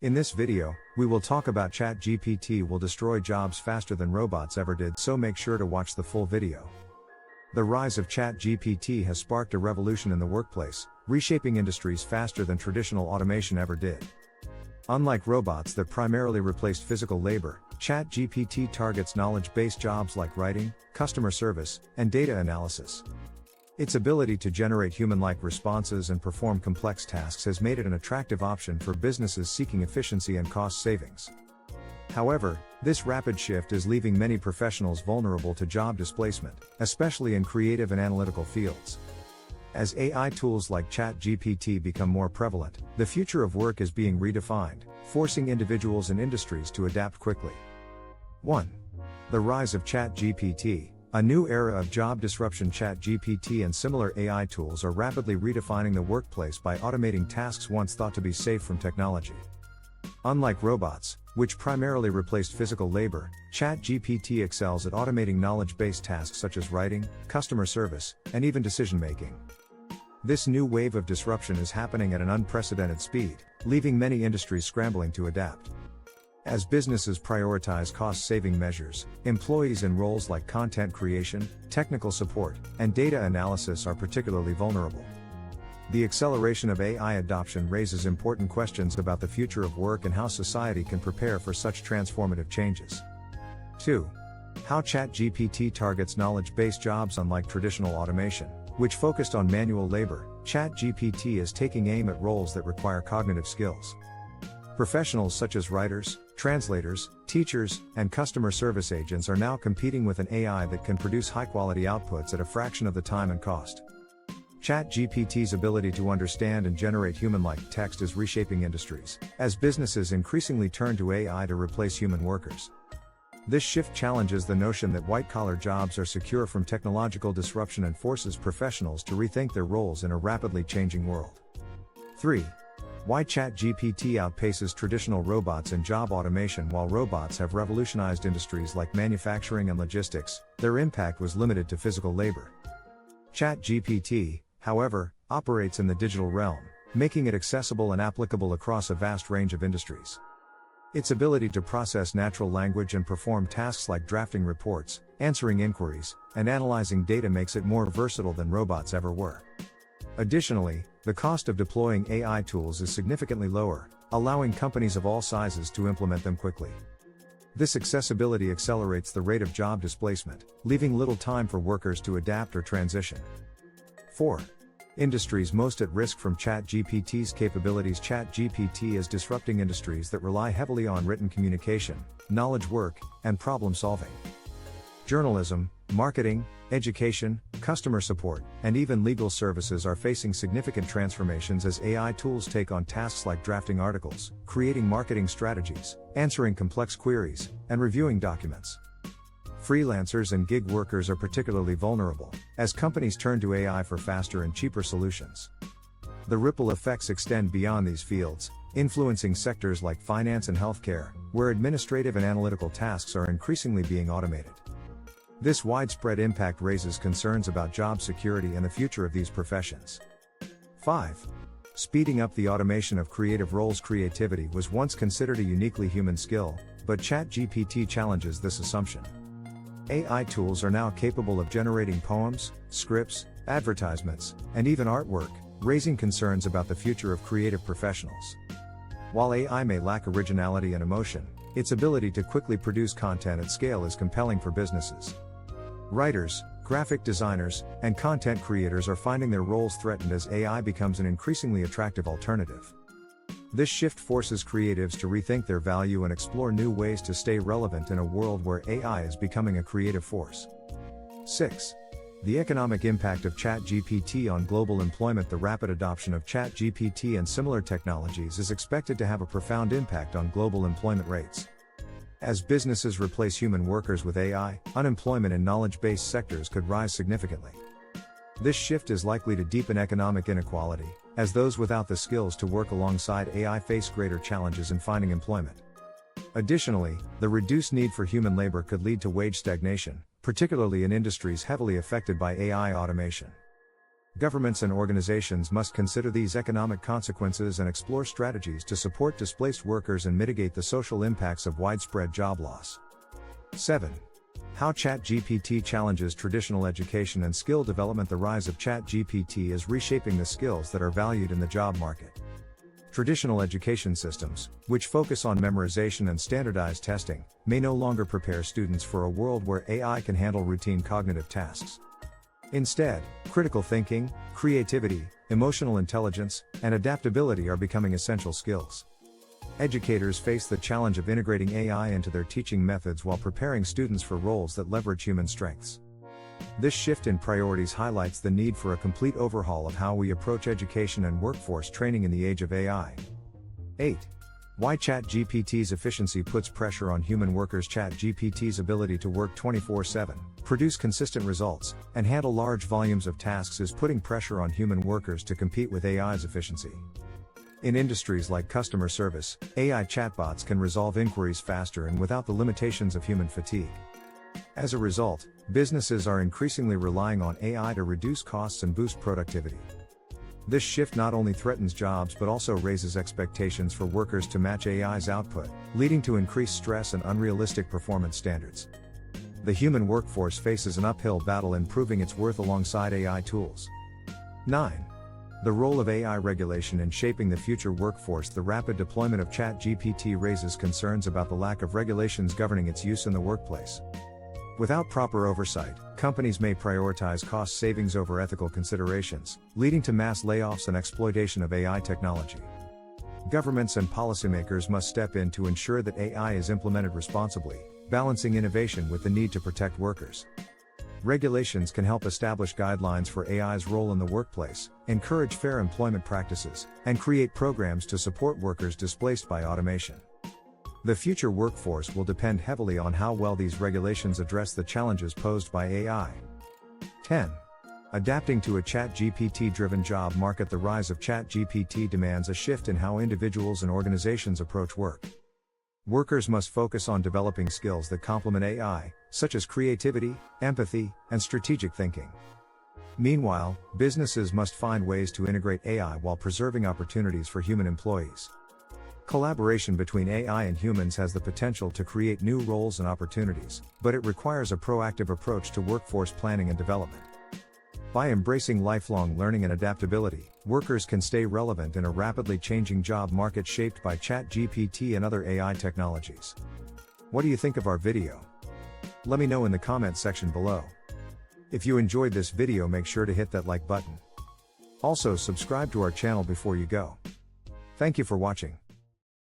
In this video, we will talk about ChatGPT will destroy jobs faster than robots ever did, so make sure to watch the full video. The rise of ChatGPT has sparked a revolution in the workplace, reshaping industries faster than traditional automation ever did. Unlike robots that primarily replaced physical labor, ChatGPT targets knowledge-based jobs like writing, customer service, and data analysis. Its ability to generate human-like responses and perform complex tasks has made it an attractive option for businesses seeking efficiency and cost savings. However, this rapid shift is leaving many professionals vulnerable to job displacement, especially in creative and analytical fields. As AI tools like ChatGPT become more prevalent, the future of work is being redefined, forcing individuals and industries to adapt quickly. 1. The rise of ChatGPT. A new era of job disruption. ChatGPT and similar AI tools are rapidly redefining the workplace by automating tasks once thought to be safe from technology. Unlike robots, which primarily replaced physical labor, ChatGPT excels at automating knowledge-based tasks such as writing, customer service, and even decision-making. This new wave of disruption is happening at an unprecedented speed, leaving many industries scrambling to adapt. As businesses prioritize cost-saving measures, employees in roles like content creation, technical support, and data analysis are particularly vulnerable. The acceleration of AI adoption raises important questions about the future of work and how society can prepare for such transformative changes. 2. How ChatGPT targets knowledge-based jobs. Unlike traditional automation, which focused on manual labor, ChatGPT is taking aim at roles that require cognitive skills. Professionals such as writers, translators, teachers, and customer service agents are now competing with an AI that can produce high-quality outputs at a fraction of the time and cost. ChatGPT's ability to understand and generate human-like text is reshaping industries, as businesses increasingly turn to AI to replace human workers. This shift challenges the notion that white-collar jobs are secure from technological disruption and forces professionals to rethink their roles in a rapidly changing world. 3. Why ChatGPT outpaces traditional robots in job automation. While robots have revolutionized industries like manufacturing and logistics, their impact was limited to physical labor. ChatGPT, however, operates in the digital realm, making it accessible and applicable across a vast range of industries. Its ability to process natural language and perform tasks like drafting reports, answering inquiries, and analyzing data makes it more versatile than robots ever were. Additionally, the cost of deploying AI tools is significantly lower, allowing companies of all sizes to implement them quickly. This accessibility accelerates the rate of job displacement, leaving little time for workers to adapt or transition. 4. Industries most at risk from ChatGPT's capabilities. ChatGPT is disrupting industries that rely heavily on written communication, knowledge work, and problem solving. Journalism, marketing, education, customer support, and even legal services are facing significant transformations as AI tools take on tasks like drafting articles, creating marketing strategies, answering complex queries, and reviewing documents. Freelancers and gig workers are particularly vulnerable, as companies turn to AI for faster and cheaper solutions. The ripple effects extend beyond these fields, influencing sectors like finance and healthcare, where administrative and analytical tasks are increasingly being automated. This widespread impact raises concerns about job security and the future of these professions. 5. Speeding up the automation of creative roles. Creativity was once considered a uniquely human skill, but ChatGPT challenges this assumption. AI tools are now capable of generating poems, scripts, advertisements, and even artwork, raising concerns about the future of creative professionals. While AI may lack originality and emotion, its ability to quickly produce content at scale is compelling for businesses. Writers, graphic designers, and content creators are finding their roles threatened as AI becomes an increasingly attractive alternative. This shift forces creatives to rethink their value and explore new ways to stay relevant in a world where AI is becoming a creative force. 6. The economic impact of ChatGPT on global employment. The rapid adoption of ChatGPT and similar technologies is expected to have a profound impact on global employment rates. As businesses replace human workers with AI, unemployment in knowledge-based sectors could rise significantly. This shift is likely to deepen economic inequality, as those without the skills to work alongside AI face greater challenges in finding employment. Additionally, the reduced need for human labor could lead to wage stagnation, particularly in industries heavily affected by AI automation. Governments and organizations must consider these economic consequences and explore strategies to support displaced workers and mitigate the social impacts of widespread job loss. 7. How ChatGPT challenges traditional education and skill development. The rise of ChatGPT is reshaping the skills that are valued in the job market. Traditional education systems, which focus on memorization and standardized testing, may no longer prepare students for a world where AI can handle routine cognitive tasks. Instead, critical thinking, creativity, emotional intelligence, and adaptability are becoming essential skills. Educators face the challenge of integrating AI into their teaching methods while preparing students for roles that leverage human strengths. This shift in priorities highlights the need for a complete overhaul of how we approach education and workforce training in the age of AI. 8. Why ChatGPT's efficiency puts pressure on human workers. ChatGPT's ability to work 24/7, produce consistent results, and handle large volumes of tasks is putting pressure on human workers to compete with AI's efficiency. In industries like customer service, AI chatbots can resolve inquiries faster and without the limitations of human fatigue. As a result, businesses are increasingly relying on AI to reduce costs and boost productivity. This shift not only threatens jobs but also raises expectations for workers to match AI's output, leading to increased stress and unrealistic performance standards. The human workforce faces an uphill battle in proving its worth alongside AI tools. 9. The role of AI regulation in shaping the future workforce. The rapid deployment of ChatGPT raises concerns about the lack of regulations governing its use in the workplace. Without proper oversight, companies may prioritize cost savings over ethical considerations, leading to mass layoffs and exploitation of AI technology. Governments and policymakers must step in to ensure that AI is implemented responsibly, balancing innovation with the need to protect workers. Regulations can help establish guidelines for AI's role in the workplace, encourage fair employment practices, and create programs to support workers displaced by automation. The future workforce will depend heavily on how well these regulations address the challenges posed by AI. 10. Adapting to a ChatGPT-driven job market. The rise of ChatGPT demands a shift in how individuals and organizations approach work. Workers must focus on developing skills that complement AI, such as creativity, empathy, and strategic thinking. Meanwhile, businesses must find ways to integrate AI while preserving opportunities for human employees. Collaboration between AI and humans has the potential to create new roles and opportunities, but it requires a proactive approach to workforce planning and development. By embracing lifelong learning and adaptability, workers can stay relevant in a rapidly changing job market shaped by ChatGPT and other AI technologies. What do you think of our video? Let me know in the comment section below. If you enjoyed this video, make sure to hit that like button. Also, subscribe to our channel before you go. Thank you for watching.